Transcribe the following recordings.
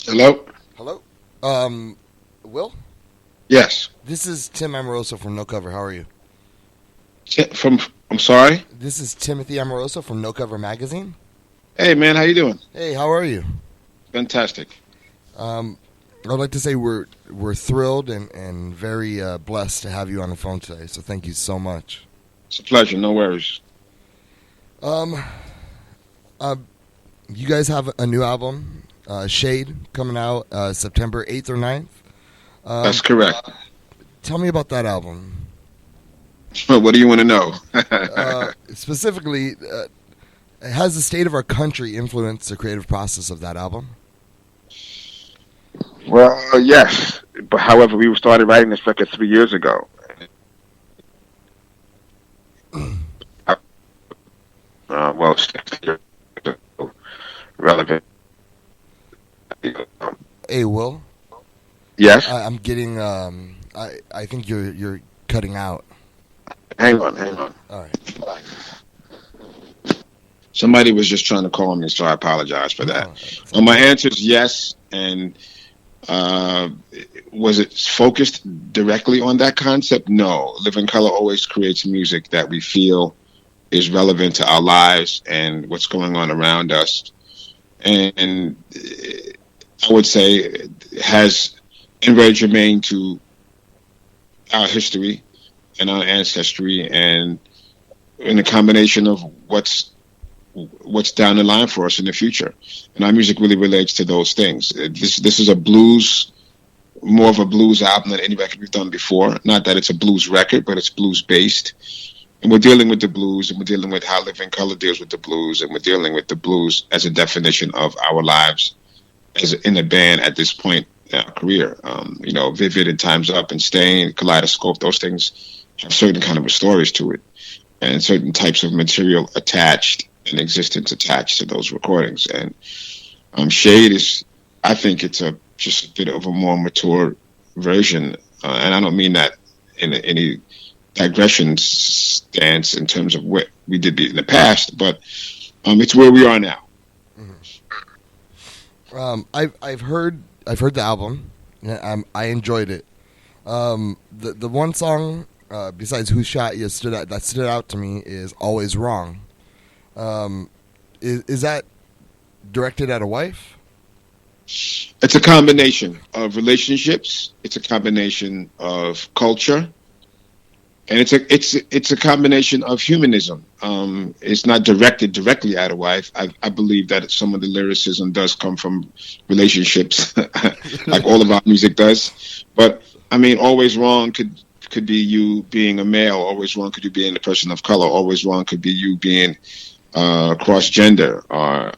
Hello? Hello. Will? Yes. This is Tim Amoroso from No Cover. How are you? From I'm sorry. This is Timothy Amoroso from No Cover Magazine. Hey man, how you doing? Hey, how are you? Fantastic. I'd like to say we're thrilled and very blessed to have you on the phone today. So thank you so much. It's a pleasure. No worries. Um, uh, you guys have a new album, Shade, coming out September 8th or 9th. That's correct. Tell me about that album. What do you want to know? Specifically, has the state of our country influenced the creative process of that album? Well, yes. But however, we started writing this record 3 years ago. Well, it's still relevant. Hey, Will. Yes. I'm getting. I think you're cutting out. Hang on. Hang on. All right. Somebody was just trying to call me, so I apologize for that. Oh, My answer is yes. And was it focused directly on that concept? No. Living Color always creates music that we feel is relevant to our lives and what's going on around us. And I would say it has been very germane to our history and our ancestry, and in a combination of what's down the line for us in the future. And our music really relates to those things. This is a blues, more of a blues album than any record we've done before. Not that it's a blues record, but it's blues based. And we're dealing with the blues, and we're dealing with how Living Color deals with the blues, and we're dealing with the blues as a definition of our lives as in a band at this point in our career. Vivid and Time's Up and Stain, Kaleidoscope, those things have certain kind of stories to it, and certain types of material attached and existence attached to those recordings. And Shade is, I think it's just a bit of a more mature version, and I don't mean that in any digression stance in terms of what we did in the past, but it's where we are now. I've heard the album. I enjoyed it. The one song besides "Who Shot You" that stood out to me is "Always Wrong." Is that directed at a wife? It's a combination of relationships. It's a combination of culture. And it's a combination of humanism. It's not directed directly at a wife. I believe that some of the lyricism does come from relationships, like all of our music does. But I mean, Always Wrong could be you being a male. Always Wrong could you being a person of color. Always Wrong could be you being cross gender or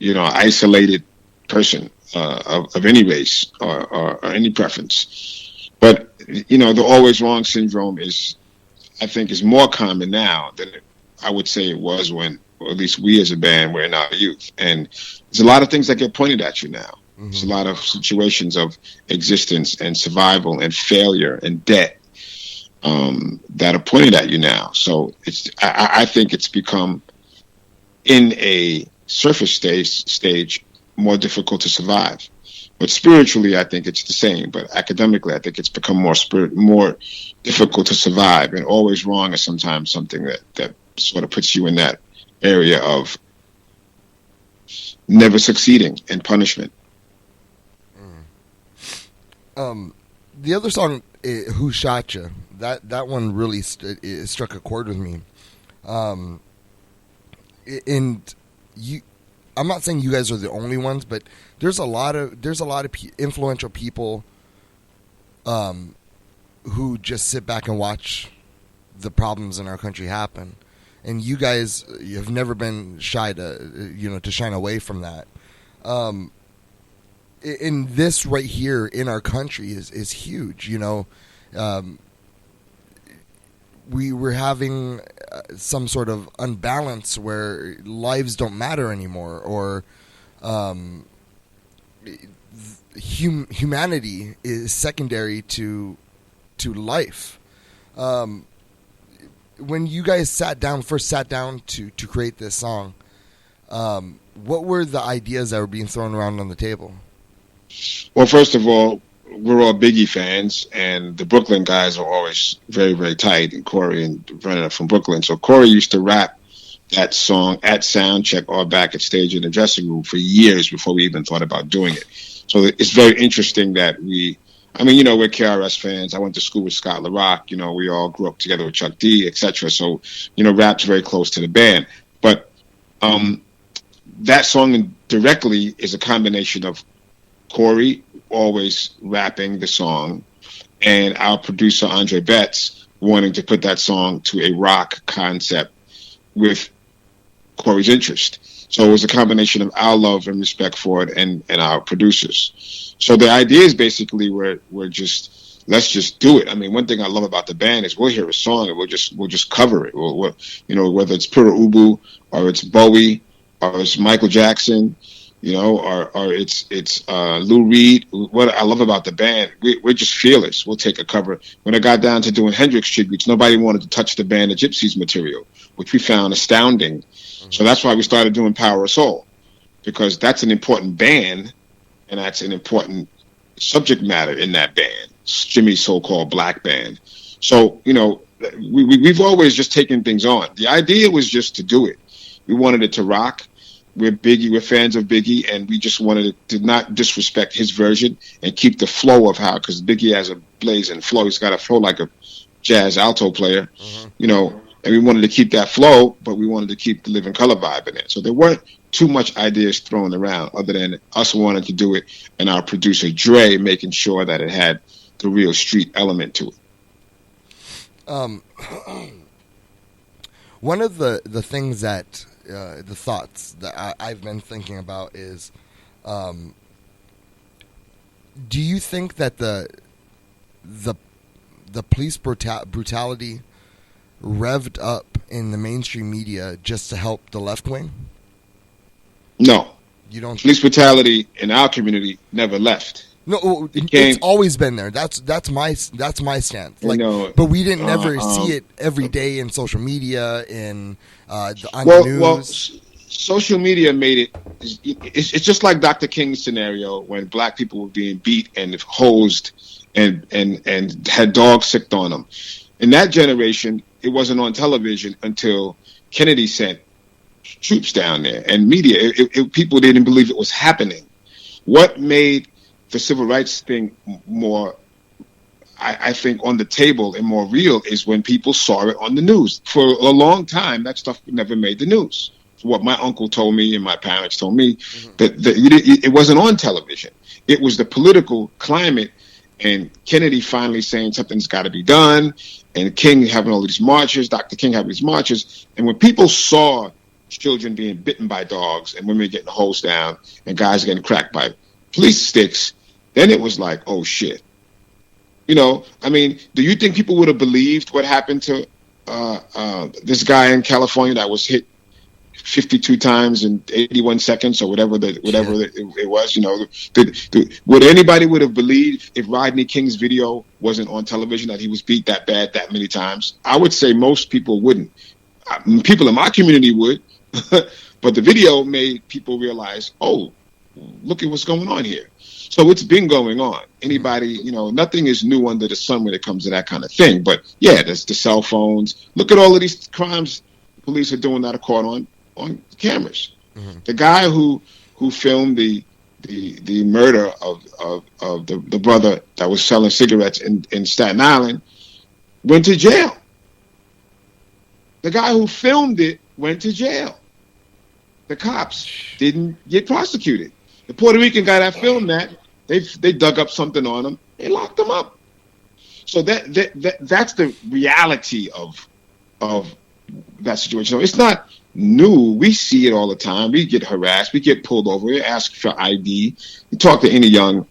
isolated person of any race or any preference. But the Always Wrong syndrome I think, is more common now than I would say it was when, or at least we as a band were in our youth. And there's a lot of things that get pointed at you now. Mm-hmm. There's a lot of situations of existence and survival and failure and debt that are pointed at you now. So I think it's become, in a surface stage, more difficult to survive. But spiritually, I think it's the same. But academically, I think it's become more difficult to survive. And Always Wrong is sometimes something that sort of puts you in that area of never succeeding and punishment. The other song, "Who Shot You," that one really struck a chord with me. And you. I'm not saying you guys are the only ones, but there's a lot of influential people who just sit back and watch the problems in our country happen, and you guys have never been shy to shine away from that. In this right here in our country is huge. We were having some sort of unbalance where lives don't matter anymore, or humanity is secondary to life. When you guys first sat down to create this song, What were the ideas that were being thrown around on the table? Well, first of all, we're all Biggie fans, and the Brooklyn guys are always very, very tight. And Corey and Vernon are from Brooklyn, so Corey used to rap that song at sound check or back at stage in the dressing room for years before we even thought about doing it. So it's very interesting that we're KRS fans. I went to school with Scott LaRock. We all grew up together with Chuck D, etc. So, rap's very close to the band. But that song directly is a combination of Corey always rapping the song and our producer, Andre Betts, wanting to put that song to a rock concept with Corey's interest. So it was a combination of our love and respect for it and our producers. So the ideas basically were just, let's just do it. I mean, one thing I love about the band is we'll hear a song and we'll just cover it. Whether it's Pura Ubu or it's Bowie or it's Michael Jackson, or it's Lou Reed. What I love about the band, we're just fearless. We'll take a cover. When I got down to doing Hendrix tributes, nobody wanted to touch the Band of Gypsies material, which we found astounding. So that's why we started doing Power of Soul, because that's an important band, and that's an important subject matter in that band, Jimmy's so-called black band. So, we've always just taken things on. The idea was just to do it. We wanted it to rock. We're fans of Biggie, and we just wanted it to not disrespect his version and keep the flow of because Biggie has a blazing flow. He's got a flow like a jazz alto player, and we wanted to keep that flow, but we wanted to keep the Living Color vibe in it. So there weren't too much ideas thrown around other than us wanting to do it and our producer, Dre, making sure that it had the real street element to it. One of the things that the thoughts that I've been thinking about is, do you think that the police brutality revved up in the mainstream media just to help the left wing? No, you don't. Police brutality in our community never left. No, it's always been there. That's my stance. But we didn't never see it every day in social media and on the news. Well, social media made it. It's just like Dr. King's scenario when black people were being beat and hosed and had dogs sicked on them. In that generation, it wasn't on television until Kennedy sent troops down there and media. People didn't believe it was happening. What made the civil rights thing more, I think, on the table and more real is when people saw it on the news. For a long time, that stuff never made the news. What my uncle told me and my parents told me, that it wasn't on television. It was the political climate and Kennedy finally saying something's got to be done, and King having all these marches, Dr. King having these marches. And when people saw children being bitten by dogs and women getting hosed down and guys getting cracked by police sticks, then it was like, oh shit. Do you think people would have believed what happened to this guy in California that was hit 52 times in 81 seconds or whatever it was? Would anybody would have believed if Rodney King's video wasn't on television that he was beat that bad that many times? I would say most people wouldn't. People in my community would, but the video made people realize, oh, look at what's going on here. So it's been going on. Anybody, nothing is new under the sun when it comes to that kind of thing. But yeah, there's the cell phones. Look at all of these crimes the police are doing that are caught on cameras. Mm-hmm. The guy who filmed the murder of the brother that was selling cigarettes in Staten Island went to jail. The guy who filmed it went to jail. The cops didn't get prosecuted. The Puerto Rican guy that filmed that, they dug up something on him. They locked him up. So that's the reality of that situation. So it's not new. We see it all the time. We get harassed. We get pulled over. We ask for ID. You talk to any young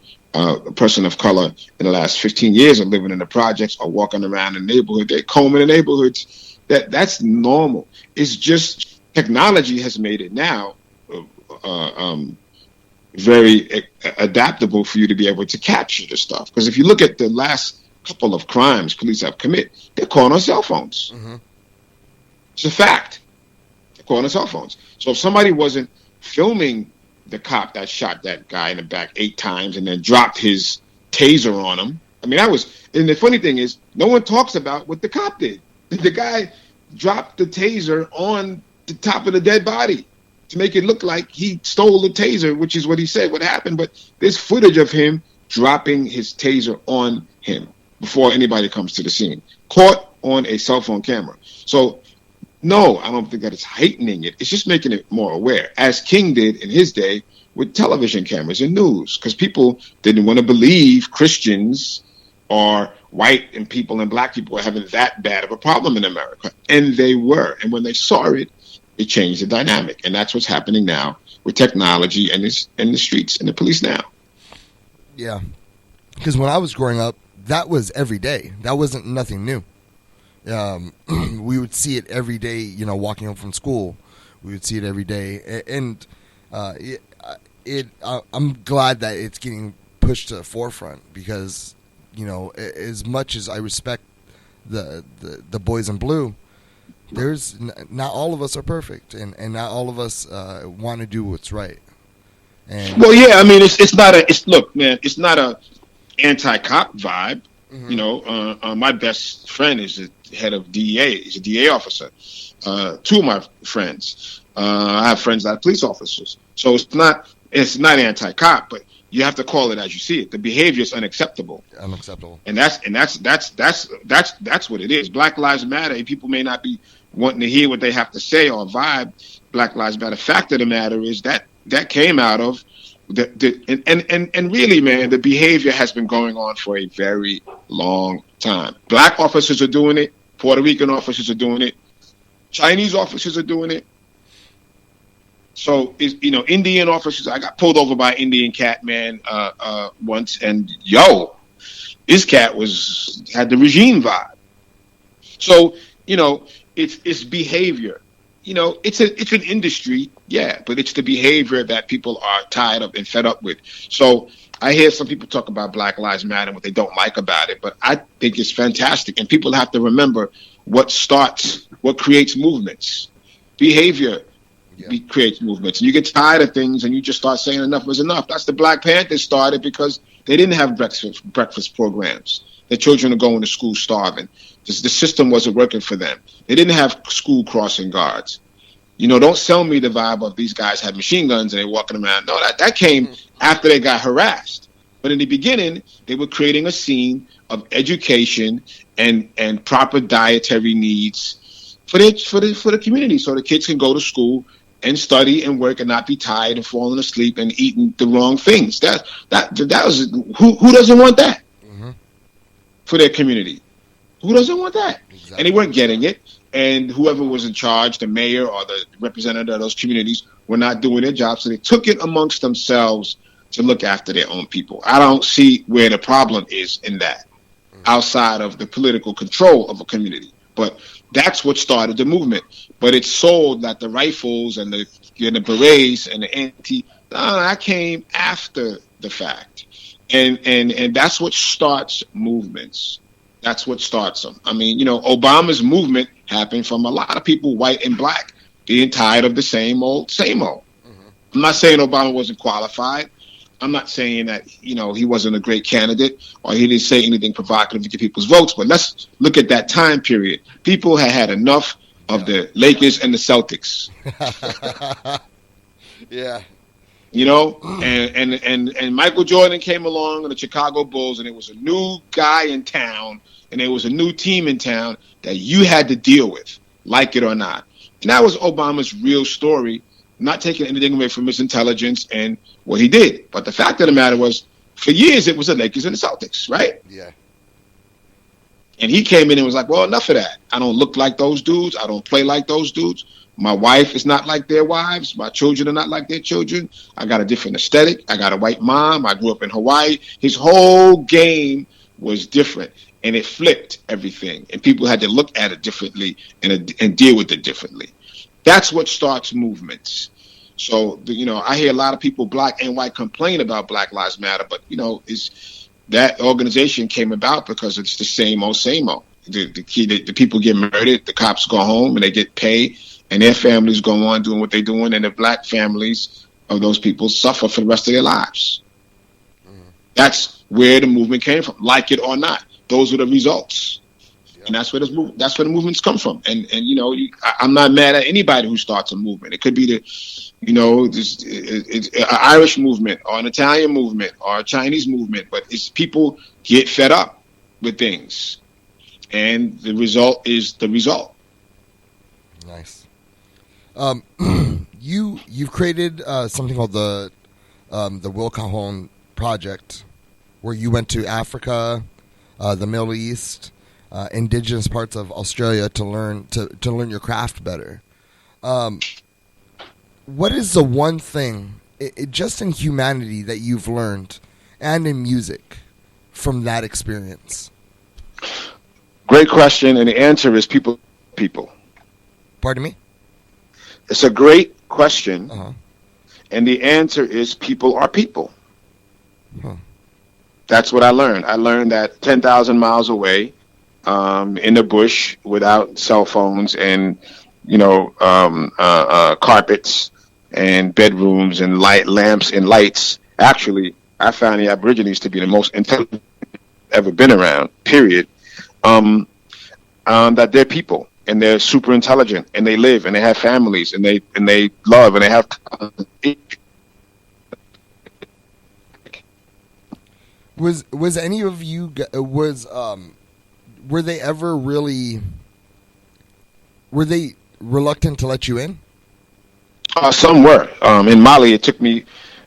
person of color in the last 15 years of living in the projects or walking around in the neighborhood. They comb in the neighborhoods. That's normal. It's just technology has made it now very adaptable for you to be able to capture the stuff. Because if you look at the last couple of crimes police have committed, they're caught on cell phones. Mm-hmm. It's a fact. They're caught on cell phones. So if somebody wasn't filming the cop that shot that guy in the back 8 times and then dropped his taser on him. I mean, and the funny thing is, no one talks about what the cop did. The guy dropped the taser on the top of the dead body to make it look like he stole the taser, which is what he said what happened. But there's footage of him dropping his taser on him before anybody comes to the scene, caught on a cell phone camera. So, no, I don't think that it's heightening it. It's just making it more aware, as King did in his day with television cameras and news, because people didn't want to believe Christians or white and people and black people were having that bad of a problem in America. And they were. And when they saw it, it changed the dynamic. And that's what's happening now with technology and the streets and the police now. Yeah. Because when I was growing up, that was every day. That wasn't nothing new. We would see it every day, you know, walking home from school. We would see it every day. And I'm glad that it's getting pushed to the forefront because, you know, as much as I respect the boys in blue, there's not all of us are perfect, and not all of us want to do what's right. And well, yeah, I mean, it's not a anti-cop vibe. Mm-hmm. You know, my best friend is the head of DEA. He's a DEA officer. 2 of my friends, I have friends that are police officers. So it's not anti-cop, but you have to call it as you see it. The behavior is unacceptable. Unacceptable. And that's what it is. Black Lives Matter. People may not be wanting to hear what they have to say or vibe. Black Lives Matter. Fact of the matter is that came out of and really, man, the behavior has been going on for a very long time. Black officers are doing it. Puerto Rican officers are doing it. Chinese officers are doing it. So, Indian officers, I got pulled over by an Indian cat, man, once, and this cat had the regime vibe. So, it's behavior. It's an industry, yeah, but it's the behavior that people are tired of and fed up with. So I hear some people talk about Black Lives Matter and what they don't like about it, but I think it's fantastic. And people have to remember what creates movements. Behavior creates movements. And you get tired of things and you just start saying enough is enough. That's the Black Panthers started because they didn't have breakfast programs. Their children are going to school starving. The system wasn't working for them. They didn't have school crossing guards. Don't sell me the vibe of these guys have machine guns and they're walking around. No, that came after they got harassed. But in the beginning, they were creating a scene of education and proper dietary needs for the community, so the kids can go to school and study and work and not be tired and falling asleep and eating the wrong things. That was who doesn't want that for their community? Who doesn't want that? Exactly. And they weren't getting it. And whoever was in charge, the mayor or the representative of those communities, were not doing their job. So they took it amongst themselves to look after their own people. I don't see where the problem is in that, outside of the political control of a community. But that's what started the movement. But it's sold that the rifles and the berets and the that came after the fact. And that's what starts movements. That's what starts them. I mean, Obama's movement happened from a lot of people, white and black, being tired of the same old. Mm-hmm. I'm not saying Obama wasn't qualified. I'm not saying that, he wasn't a great candidate or he didn't say anything provocative to get people's votes. But let's look at that time period. People had enough of the Lakers and the Celtics. Yeah. And Michael Jordan came along and the Chicago Bulls, and it was a new guy in town and there was a new team in town that you had to deal with, like it or not. And that was Obama's real story, not taking anything away from his intelligence and what he did. But the fact of the matter was, for years, it was the Lakers and the Celtics, right? Yeah. And he came in and was like, well, enough of that. I don't look like those dudes. I don't play like those dudes. My wife is not like their wives. My children are not like their children. I got a different aesthetic. I got a white mom. I grew up in Hawaii. His whole game was different, and it flipped everything. And people had to look at it differently and deal with it differently. That's what starts movements. So, I hear a lot of people, black and white, complain about Black Lives Matter, but, that organization came about because it's the same old, same old. The people get murdered, the cops go home, and they get paid. and their families go on doing what they're doing, and the black families of those people suffer for the rest of their lives. That's where the movement came from, like it or not. Those are the results. And that's where the movements come from. And I'm not mad at anybody who starts a movement. It could be it's an Irish movement or an Italian movement or a Chinese movement, but it's people get fed up with things, and the result is the result. Nice. You've created something called the Will Calhoun Project, where you went to Africa, the Middle East, indigenous parts of Australia to learn your craft better. What is the one thing, just in humanity, that you've learned, and in music, from that experience? Great question, and the answer is people. Pardon me? It's a great question, and the answer is people are people. Huh. That's what I learned. I learned that 10,000 miles away, in the bush, without cell phones and carpets and bedrooms and lamps and lights. Actually, I found the Aborigines to be the most intelligent ever been around. Period. That they're people, and they're super intelligent, and they live, and they have families, and they love, and they have. Was any of you were they ever really reluctant to let you in? Some were. In Mali, it took me.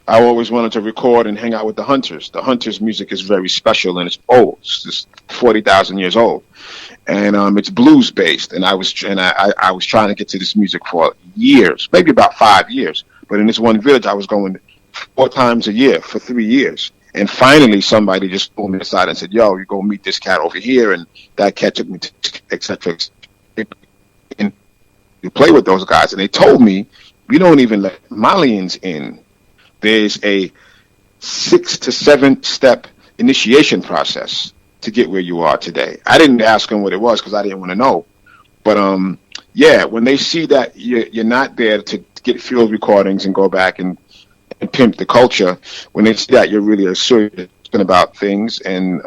I always wanted to record and hang out with the Hunters. The Hunters' music is very special, and it's old. It's just 40,000 years old, and it's blues based. And I was trying to get to this music for years, maybe about 5 years. But in this one village, I was going 4 times a year for 3 years. And finally, somebody just pulled me aside and said, "Yo, you go meet this cat over here," and that cat took me to etc. And you play with those guys, and they told me, "We don't even let Malians in. There's a 6 to 7 step initiation process to get where you are today." I didn't ask them what it was because I didn't want to know. But when they see that you're not there to get field recordings and go back and pimp the culture, when they see that you're really serious about things and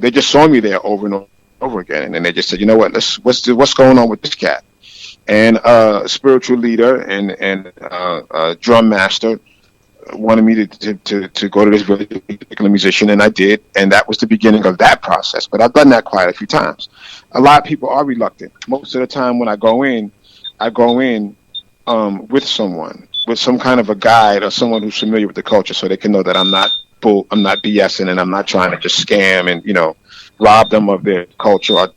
they just saw me there over and over again, and they just said, "You know what? What's going on with this cat?" And a spiritual leader and drum master wanted me to go to this particular musician, and I did, and that was the beginning of that process. But I've done that quite a few times. A lot of people are reluctant. Most of the time when I go in with someone, with some kind of a guide or someone who's familiar with the culture, so they can know that I'm not BSing, and I'm not trying to just scam and rob them of their culture, or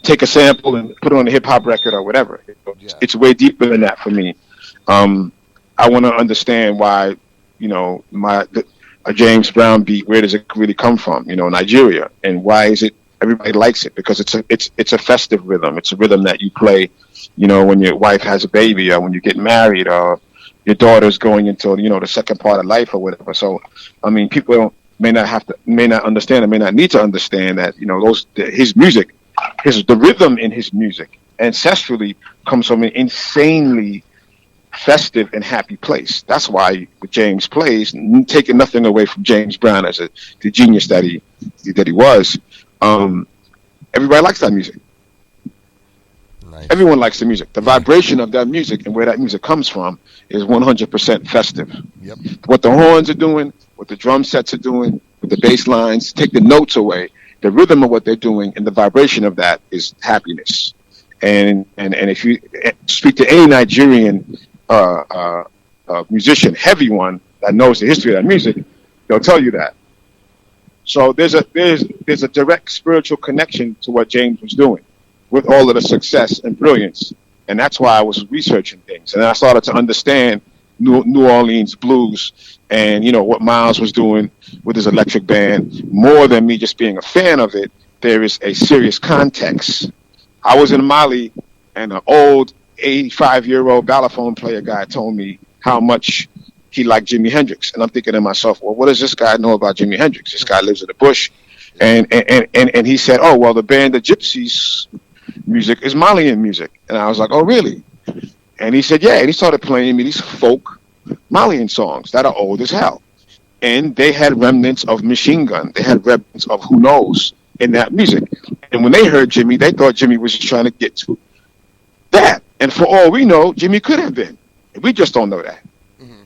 take a sample and put it on a hip hop record or whatever. It's way deeper than that for me. I want to understand why a James Brown beat, where does it really come from? Nigeria, and why is it everybody likes it? Because it's a festive rhythm. It's a rhythm that you play, when your wife has a baby, or when you get married, or your daughter's going into the second part of life or whatever. So I mean, people may not understand, or may not need to understand that his music, the rhythm in his music ancestrally comes from an insanely festive and happy place. That's why James plays, taking nothing away from James Brown as the genius that he was. Everybody likes that music. Nice. Everyone likes the music. The vibration of that music and where that music comes from is 100% festive. Yep. What the horns are doing, what the drum sets are doing, what the bass lines, take the notes away. The rhythm of what they're doing and the vibration of that is happiness. And if you speak to any Nigerian musician, heavy one, that knows the history of that music, they'll tell you that. So there's a direct spiritual connection to what James was doing with all of the success and brilliance. And that's why I was researching things. And I started to understand New Orleans blues and, what Miles was doing with his electric band. More than me just being a fan of it, there is a serious context. I was in Mali, and an old 85-year-old balafon player guy told me how much he liked Jimi Hendrix. And I'm thinking to myself, well, what does this guy know about Jimi Hendrix? This guy lives in the bush. And he said, oh, well, the band, the Gypsies music is Malian music. And I was like, oh, really? And he said, yeah. And he started playing me these folk Malian songs that are old as hell. And they had remnants of Machine Gun. They had remnants of Who Knows in that music. And when they heard Jimmy, they thought Jimmy was just trying to get to that. And for all we know, Jimmy could have been. We just don't know that. Mm-hmm.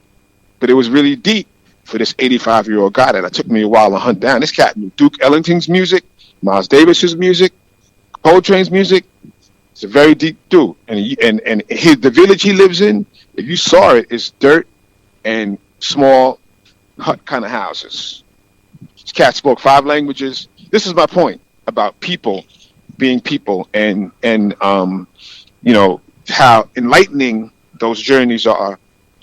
But it was really deep for this 85-year-old guy that it took me a while to hunt down. This cat knew Duke Ellington's music, Miles Davis's music, Coltrane's music. It's a very deep dude. And the village he lives in, if you saw it, is dirt and small hut kind of houses. This cat spoke 5 languages. This is my point about people being people, and you know, how enlightening those journeys are,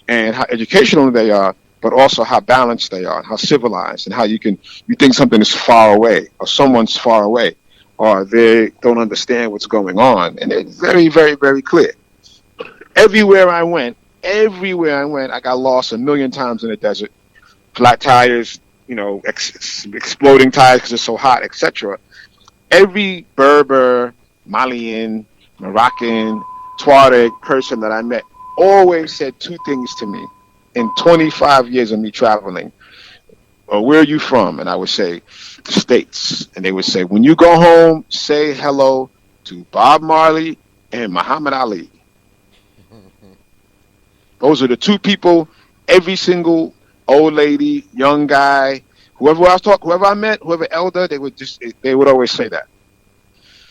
and how educational they are, but also how balanced they are, how civilized, and how you think something is far away, or someone's far away, or they don't understand what's going on, and it's very, very, very clear. Everywhere I went, I got lost a million times in the desert. Flat tires, you know, exploding tires because it's so hot, etc. Every Berber, Malian, Moroccan, Tuareg person that I met always said 2 things to me in 25 years of me traveling. Where are you from? And I would say, the States. And they would say, when you go home, say hello to Bob Marley and Muhammad Ali. Those are the 2 people, every single old lady, young guy, whoever I met, whoever elder, they would always say that.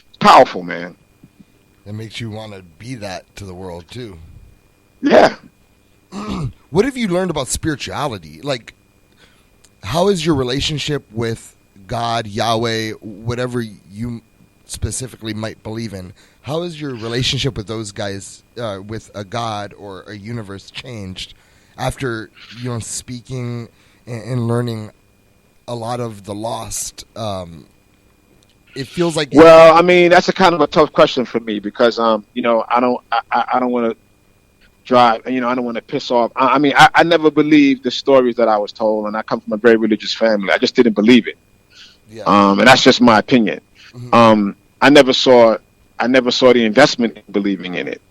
It's powerful, man. That makes you want to be that to the world too. Yeah. What have you learned about spirituality? Like, how is your relationship with God, Yahweh, whatever you specifically might believe in? How is your relationship with those guys, with a God or a universe, changed after, you know, speaking and learning a lot of the lost? It feels like. Well, I mean, that's a kind of a tough question for me because, you know, I don't want to drive, you know, I don't want to piss off. I mean, I never believed the stories that I was told, and I come from a very religious family. I just didn't believe it. Yeah. And that's just my opinion. Mm-hmm. I never saw the investment in believing in it.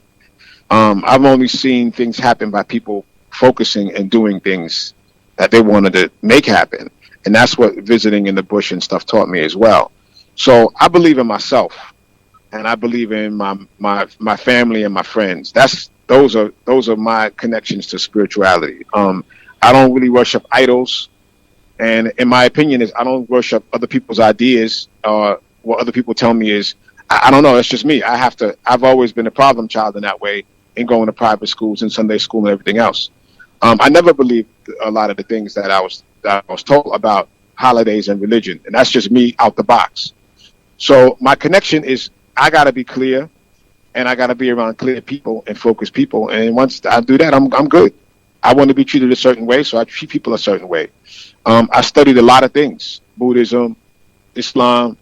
I've only seen things happen by people focusing and doing things that they wanted to make happen. And that's what visiting in the bush and stuff taught me as well. So I believe in myself, and I believe in my family and my friends. Those are my connections to spirituality. I don't really worship idols, and in my opinion is I don't worship other people's ideas or what other people tell me is. I don't know. It's just me. I've always been a problem child in that way, in going to private schools and Sunday school and everything else. I never believed a lot of the things that I was told about holidays and religion, and that's just me out the box. So my connection is I got to be clear, and I got to be around clear people and focused people. And once I do that, I'm good. I want to be treated a certain way, so I treat people a certain way. I studied a lot of things: Buddhism, Islam.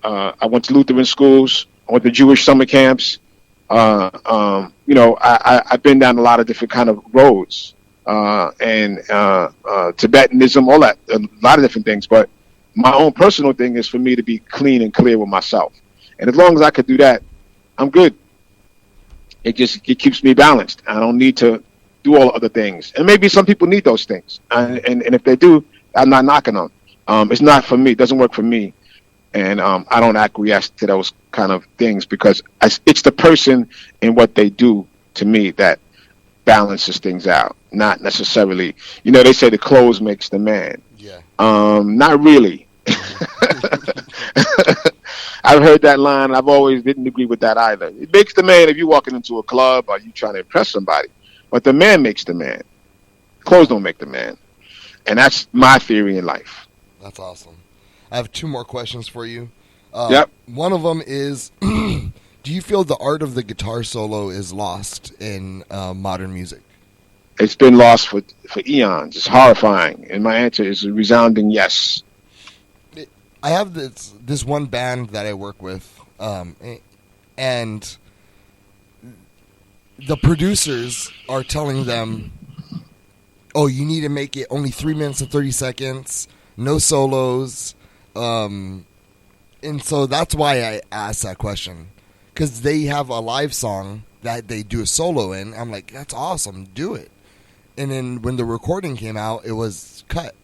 I went to Lutheran schools. I went to Jewish summer camps. You know, I've been down a lot of different kind of roads, and Tibetanism, all that, a lot of different things. But my own personal thing is for me to be clean and clear with myself. And as long as I could do that, I'm good. It keeps me balanced. I don't need to do all the other things. And maybe some people need those things. And if they do, I'm not knocking them. It's not for me. It doesn't work for me. And I don't acquiesce to those kind of things because it's the person and what they do to me that balances things out, not necessarily. You know, they say the clothes makes the man. Yeah. Not really. I've heard that line. I've always didn't agree with that either. It makes the man if you're walking into a club or you trying to impress somebody, but the man makes the man. Clothes don't make the man, and that's my theory in life. That's awesome. I have 2 more questions for you. Yep. One of them is, do you feel the art of the guitar solo is lost in modern music? It's been lost for eons. It's horrifying, and my answer is a resounding yes. I have this one band that I work with, and the producers are telling them, "Oh, you need to make it only 3 minutes and 30 seconds, no solos." And so that's why I asked that question, because they have a live song that they do a solo in. I'm like, that's awesome, do it. And then when the recording came out, it was cut,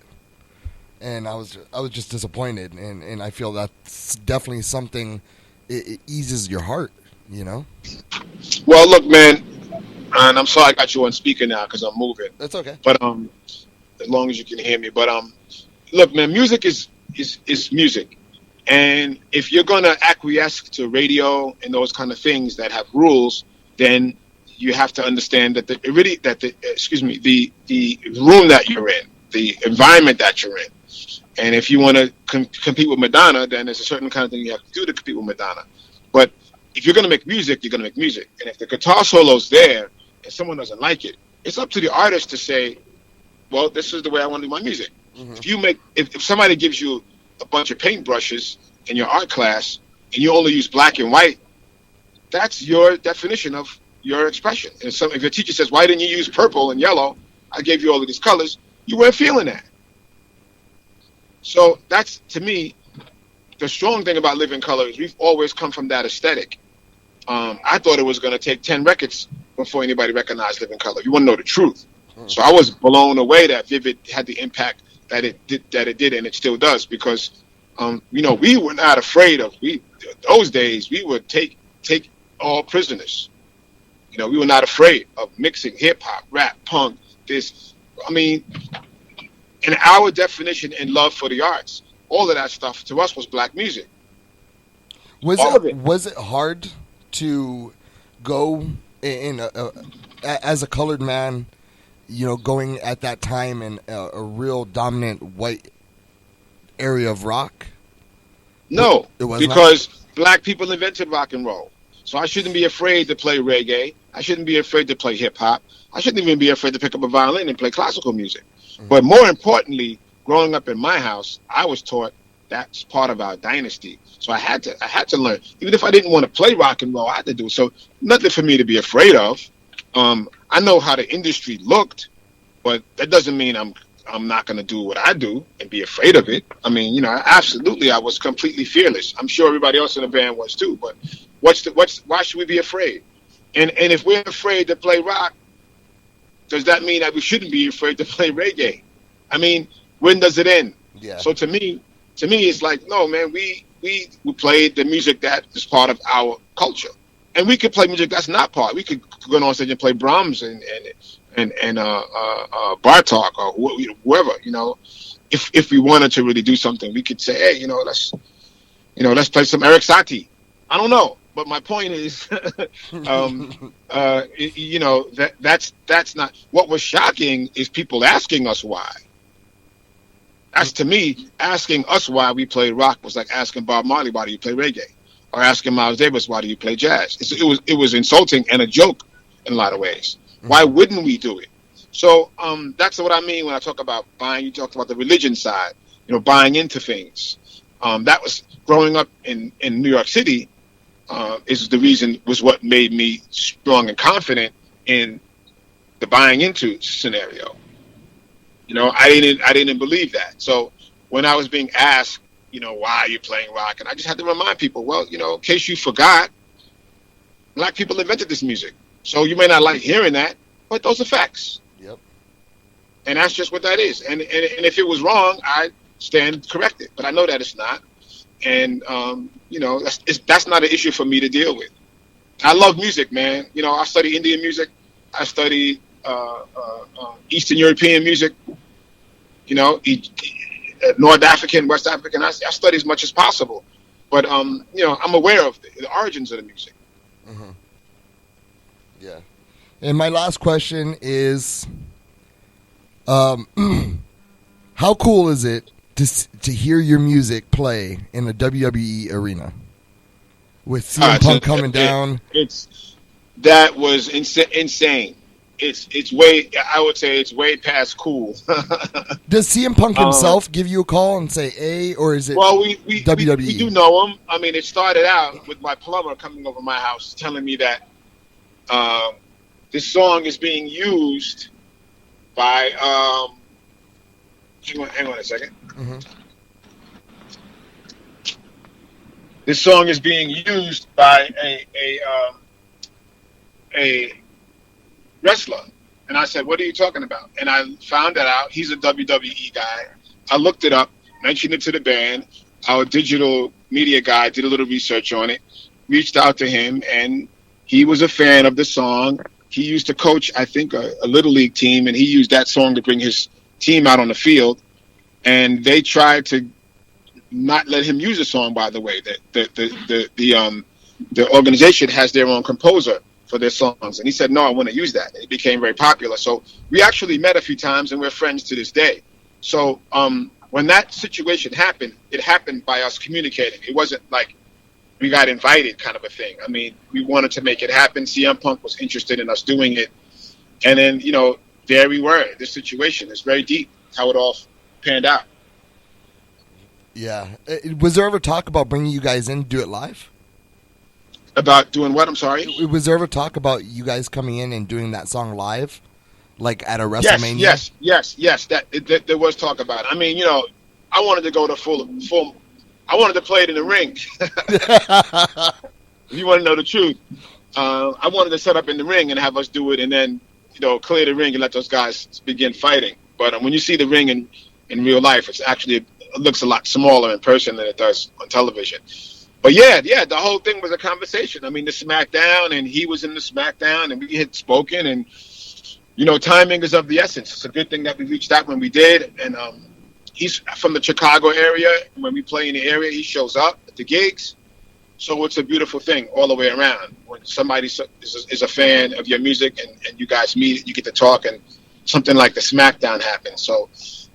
and I was just disappointed. And I feel that's definitely something. It eases your heart, you know. Well, look, man, and I'm sorry I got you on speaker now because I'm moving. That's okay. But as long as you can hear me. But look, man, music is music. And if you're going to acquiesce to radio and those kind of things that have rules, then you have to understand that the room that you're in, the environment that you're in. And if you want to compete with Madonna, then there's a certain kind of thing you have to do to compete with Madonna. But if you're going to make music, you're going to make music. And if the guitar solo's there and someone doesn't like it, it's up to the artist to say, well, this is the way I want to do my music. Mm-hmm. If somebody gives you a bunch of paintbrushes in your art class and you only use black and white, that's your definition of your expression. And if your teacher says, why didn't you use purple and yellow? I gave you all of these colors. You weren't feeling that. So that's, to me, the strong thing about Living Color is we've always come from that aesthetic. I thought it was going to take 10 records before anybody recognized Living Color. You want to know the truth. So I was blown away that Vivid had the impact that it did, and it still does, because we were not afraid of those days. We would take all prisoners. We were not afraid of mixing hip hop, rap, punk. In our definition and love for the arts, all of that stuff to us was black music. Was it hard to go in as a colored man? Going at that time in a real dominant white area of rock? No, it was because black people invented rock and roll. So I shouldn't be afraid to play reggae. I shouldn't be afraid to play hip hop. I shouldn't even be afraid to pick up a violin and play classical music. Mm-hmm. But more importantly, growing up in my house, I was taught that's part of our dynasty. So I had to learn. Even if I didn't want to play rock and roll, I had to do it. So nothing for me to be afraid of. I know how the industry looked, but that doesn't mean I'm not going to do what I do and be afraid of it. Absolutely, I was completely fearless. I'm sure everybody else in the band was too. But why should we be afraid? And if we're afraid to play rock, does that mean that we shouldn't be afraid to play reggae? When does it end? Yeah. So to me, it's like, no, man, we played the music that is part of our culture. And we could play music that's not part. We could go on stage and play Brahms and Bartok or whoever. If we wanted to really do something, we could say, hey, let's play some Eric Satie. I don't know, but my point is, that's not what was shocking. Is people asking us why. That's, to me, asking us why we play rock was like asking Bob Marley, why do you play reggae? Or asking Miles Davis, why do you play jazz? It was insulting and a joke in a lot of ways. Why wouldn't we do it? So that's what I mean when I talk about buying. You talked about the religion side, buying into things. That was growing up in New York City. Was what made me strong and confident in the buying into scenario. I didn't believe that. So when I was being asked, why are you playing rock? And I just had to remind people, well, in case you forgot, black people invented this music. So you may not like hearing that, but those are facts. Yep. And that's just what that is. And if it was wrong, I stand corrected. But I know that it's not. And, that's not an issue for me to deal with. I love music, man. I study Indian music. I study Eastern European music. North African, West African. I study as much as possible, but I'm aware of the origins of the music. Mm-hmm. Yeah, and my last question is, how cool is it to hear your music play in a WWE arena with CM Punk coming down? That was insane. It's way, I would say it's way past cool. Does CM Punk himself give you a call and say, hey, or is it WWE? We do know him. It started out with my plumber coming over my house telling me that this song is being used by, hang on a second. Mm-hmm. this song is being used by a wrestler. And I said, what are you talking about? And I found that out. He's a WWE guy. I looked it up, mentioned it to the band. Our digital media guy did a little research on it, reached out to him, and he was a fan of the song. He used to coach, I think, a little league team, and he used that song to bring his team out on the field. And they tried to not let him use the song, by the way. The organization has their own composer for their songs. And he said, no, I want to use that. It became very popular. So we actually met a few times, and we're friends to this day. So when that situation happened, it happened by us communicating. It wasn't like we got invited kind of a thing. I mean, we wanted to make it happen. CM Punk was interested in us doing it. And then, you know, there we were. This situation is very deep, how it all panned out. Yeah. Was there ever talk about bringing you guys in to do it live? About doing what? I'm sorry? Was there ever talk about you guys coming in and doing that song live? Like at a WrestleMania? Yes. There was talk about it. I mean, you know, I wanted to go to full. I wanted to play it in the ring. If you want to know the truth, I wanted to set up in the ring and have us do it, and then, you know, clear the ring and let those guys begin fighting. But when you see the ring in real life, it looks a lot smaller in person than it does on television. But yeah, the whole thing was a conversation. I mean, the SmackDown, and he was in the SmackDown, and we had spoken, and, you know, timing is of the essence. It's a good thing that we reached out when we did. And he's from the Chicago area. When we play in the area, he shows up at the gigs. So it's a beautiful thing all the way around. When somebody is a fan of your music and you guys meet, you get to talk, and something like the SmackDown happened. So,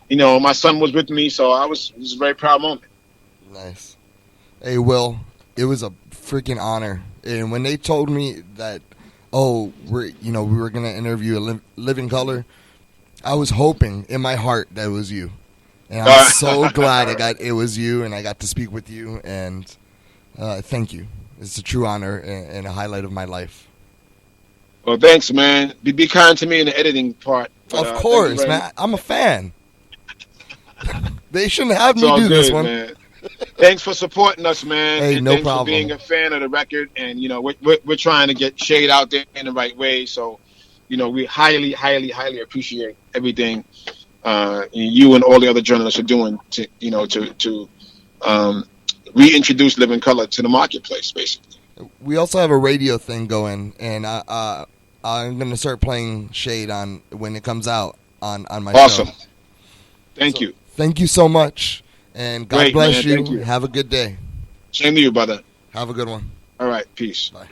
you know, my son was with me, so it was a very proud moment. Nice. Hey, Will, it was a freaking honor. And when they told me that, we were going to interview a Living Color, I was hoping in my heart that it was you. And I'm so glad it was you, and I got to speak with you. And thank you. It's a true honor and a highlight of my life. Well, thanks, man. Be kind to me in the editing part. But, of course, man. I'm a fan. They shouldn't have me do this one. Man. Thanks for supporting us, man. Hey, and no thanks problem. for being a fan of the record. And, you know, we're trying to get Shade out there in the right way. So, you know, we highly, highly, highly appreciate everything you and all the other journalists are doing to reintroduce Living Color to the marketplace, basically. We also have a radio thing going, and I'm going to start playing Shade on when it comes out on my show. Awesome. Thank you. Thank you so much. And God bless you. Thank you. Have a good day. Same to you, brother. Have a good one. All right. Peace. Bye.